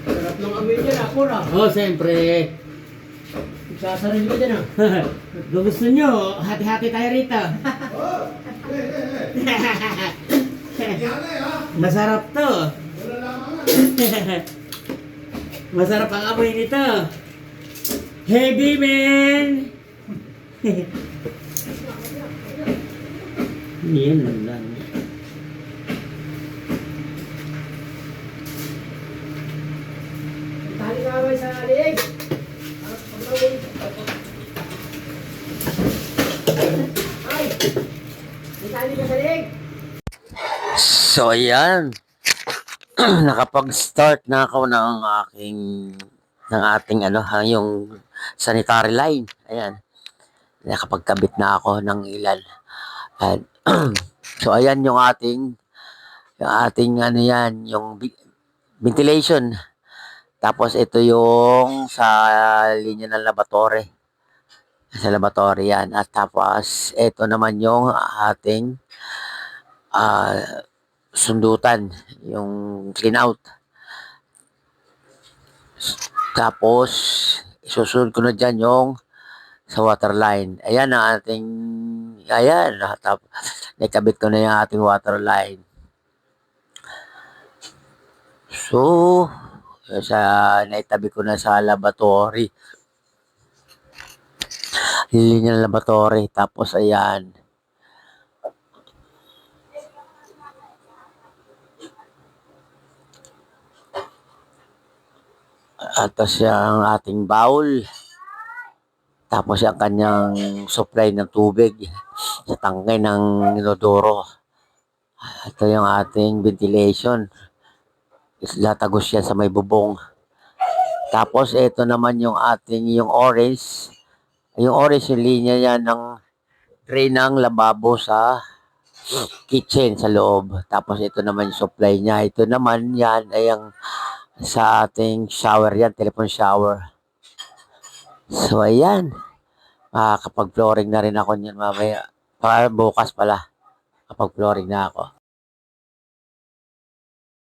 Sarap ng amoy dyan, ako na. Oh, siyempre. Sasarili ka dyan, ah. Kung gusto nyo, hati-hati tayo rito. Masarap to. Masarap ang amoy nito. Heavy, man! Yan lang. Tali ka ba sa liig? Ay! May tali ka sa liig? So, ayan. Nakapag-start na ako ng ating yung sanitary line. Ayan. Nakapagkabit na ako ng ilan. At, so, ayan yung ating yung ventilation. Tapos, ito yung sa linya ng laboratory. Sa laboratory yan. At tapos, ito naman yung ating sundutan, yung clean out. Tapos, isusunod ko na dyan yung sa water line. Ayan ang ating, nakabit ko na yung ating water line. So, naitabi ko na sa laboratory. Linya ng laboratory. Tapos, ayan. At ang ating bowl. Tapos yung kanyang supply ng tubig sa tangke ng inodoro. Ito yung ating ventilation. Latagos yan sa may bubong. Tapos ito naman yung yung orange. Yung orange yung linya yan ng tray ng lababo sa kitchen sa loob. Tapos ito naman yung supply niya. Ito naman yan ay ang sa ating shower yan, telephone shower. So, ayan. Kapag flooring na rin ako niyan mamaya. Para bukas pala. Kapag flooring na ako.